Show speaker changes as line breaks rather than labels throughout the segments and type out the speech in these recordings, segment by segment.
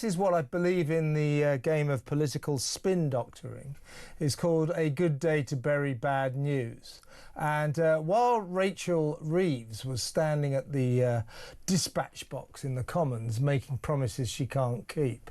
this is what I believe in the game of political spin doctoring is called a good day to bury bad news. And while Rachel Reeves was standing at the dispatch box in the Commons making promises she can't keep,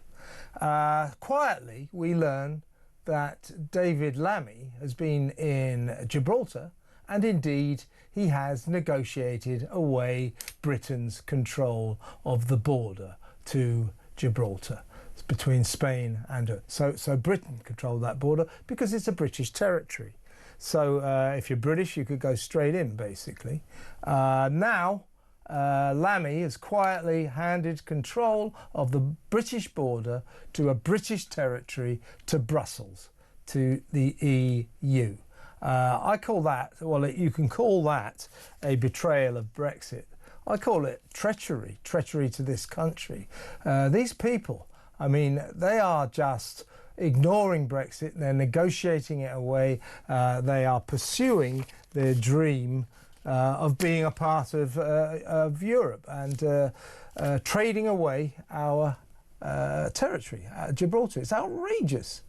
quietly we learn that David Lammy has been in Gibraltar, and indeed he has negotiated away Britain's control of the border to Gibraltar. It's between Spain and so Britain controlled that border because it's a British territory. So if you're British, you could go straight in, basically. Now Lammy has quietly handed control of the British border to a British territory, to Brussels, to the EU. I call that, well, you can call that a betrayal of Brexit. I call it treachery to this country. These people, I mean, they are just ignoring Brexit. They're negotiating it away. They are pursuing their dream of being a part of Europe and trading away our territory, Gibraltar. It's outrageous.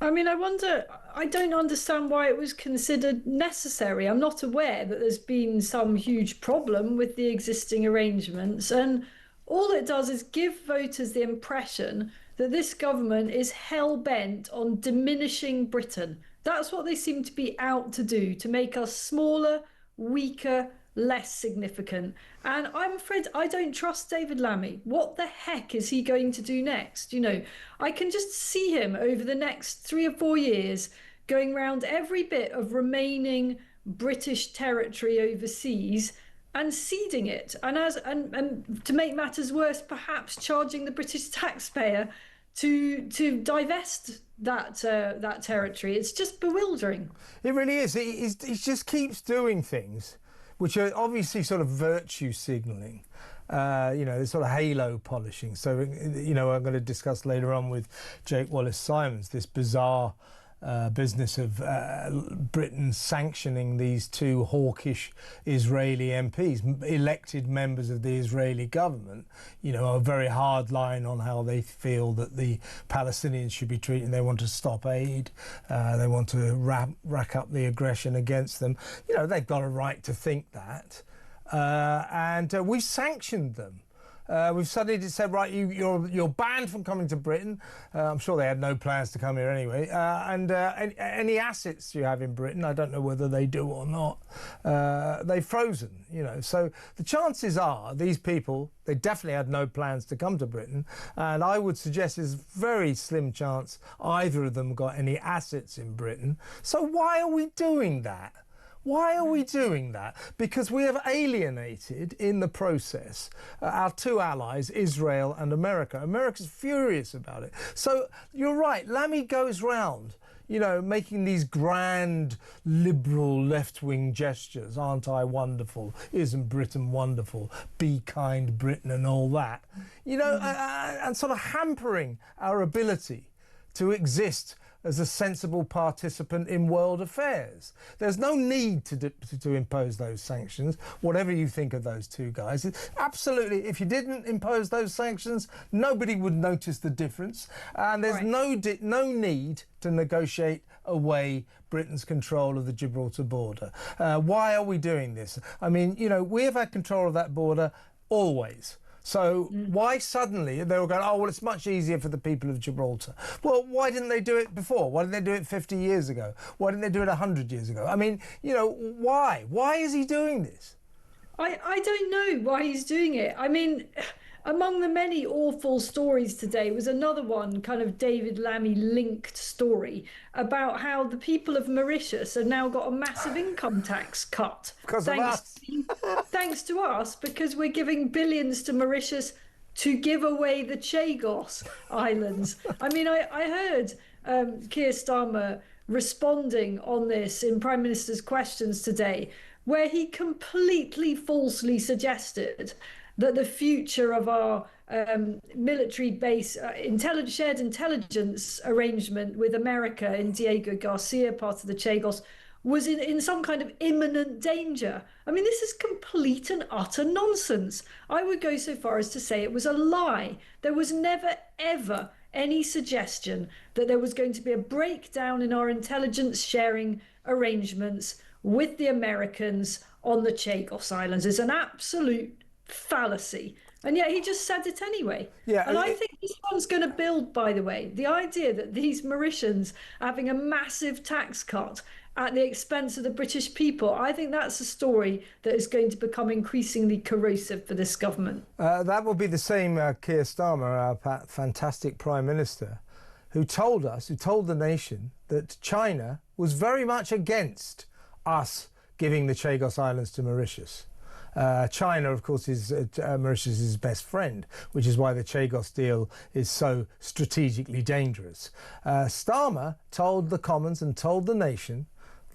I mean, I don't understand why it was considered necessary. I'm not aware that there's been some huge problem with the existing arrangements. And all it does is give voters the impression that this government is hell-bent on diminishing Britain. That's what they seem to be out to do, to make us smaller, weaker, less significant. And I'm afraid I don't trust David Lammy. What the heck is he going to do next? You know, I can just see him over the next 3 or 4 years going round every bit of remaining British territory overseas and ceding it. And to make matters worse, perhaps charging the British taxpayer to divest that territory. It's just bewildering.
It really is. He just keeps doing things which are obviously sort of virtue signalling, you know, sort of halo polishing. So, you know, I'm going to discuss later on with Jake Wallace-Simons this bizarre business of Britain sanctioning these 2 hawkish Israeli MPs, elected members of the Israeli government, you know, a very hard line on how they feel that the Palestinians should be treated. They want to stop aid. They want to rack up the aggression against them. You know, they've got a right to think that. And we've sanctioned them. We've suddenly just said, right, you're banned from coming to Britain. I'm sure they had no plans to come here anyway. And any assets you have in Britain, I don't know whether they do or not, they've frozen, you know. So the chances are these people, they definitely had no plans to come to Britain. And I would suggest there's very slim chance either of them got any assets in Britain. So why are we doing that? Why are we doing that? Because we have alienated in the process our 2 allies, Israel and America. America's furious about it. So you're right, Lammy goes round, you know, making these grand liberal left-wing gestures. Aren't I wonderful? Isn't Britain wonderful? Be kind, Britain, and all that. You know, and sort of hampering our ability to exist as a sensible participant in world affairs. There's no need to impose those sanctions, whatever you think of those 2 guys. Absolutely, if you didn't impose those sanctions, nobody would notice the difference. And there's no need to negotiate away Britain's control of the Gibraltar border. Why are we doing this? I mean, you know, we have had control of that border always. So why suddenly they were going, oh, well, it's much easier for the people of Gibraltar. Well, why didn't they do it before? Why didn't they do it 50 years ago? Why didn't they do it 100 years ago? I mean, you know, why? Why is he doing this?
I don't know why he's doing it. I mean, among the many awful stories today was another one, kind of David Lammy linked story about how the people of Mauritius have now got a massive income tax cut.
Because of us.
Thanks to us, because we're giving billions to Mauritius to give away the Chagos Islands. I mean, I heard Keir Starmer responding on this in Prime Minister's questions today, where he completely falsely suggested that the future of our military base shared intelligence arrangement with America in Diego Garcia, part of the Chagos, was in some kind of imminent danger. I mean, this is complete and utter nonsense. I would go so far as to say it was a lie. There was never, ever any suggestion that there was going to be a breakdown in our intelligence sharing arrangements with the Americans on the Chagos Islands. It's an absolute fallacy. And yet he just said it anyway.
Yeah,
and I think this one's going to build, by the way, the idea that these Mauritians are having a massive tax cut at the expense of the British people. I think that's a story that is going to become increasingly corrosive for this government.
That will be the same Keir Starmer, our fantastic Prime Minister, who told the nation that China was very much against us giving the Chagos Islands to Mauritius. China, of course, is Mauritius' best friend, which is why the Chagos deal is so strategically dangerous. Starmer told the Commons and told the nation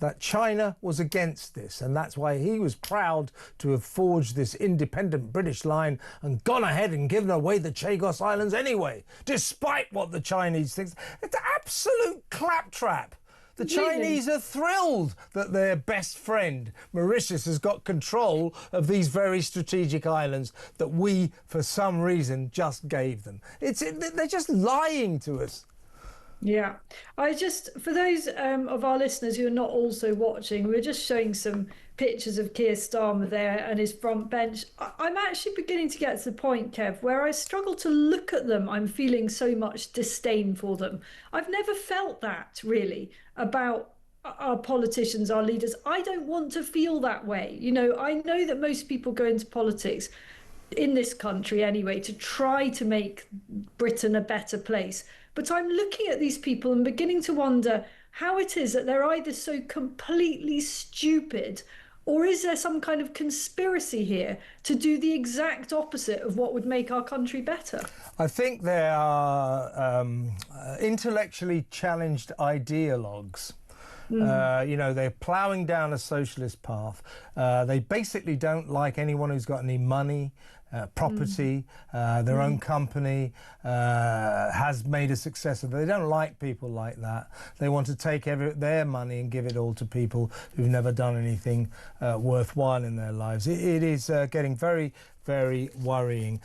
that China was against this, and that's why he was proud to have forged this independent British line and gone ahead and given away the Chagos Islands anyway, despite what the Chinese think. It's an absolute claptrap. The Chinese are thrilled that their best friend, Mauritius, has got control of these very strategic islands that we, for some reason, just gave them. They're just lying to us.
Yeah, for those of our listeners who are not also watching, we're just showing some pictures of Keir Starmer there and his front bench. I'm actually beginning to get to the point, Kev, where I struggle to look at them. I'm feeling so much disdain for them. I've never felt that, really, about our politicians, our leaders. I don't want to feel that way. You know, I know that most people go into politics, in this country anyway, to try to make Britain a better place. But I'm looking at these people and beginning to wonder how it is that they're either so completely stupid, or is there some kind of conspiracy here to do the exact opposite of what would make our country better?
I think they are intellectually challenged ideologues. You know, they're ploughing down a socialist path. They basically don't like anyone who's got any money, property, their own company, has made a success of it. They don't like people like that. They want to take their money and give it all to people who've never done anything worthwhile in their lives. It is getting very, very worrying.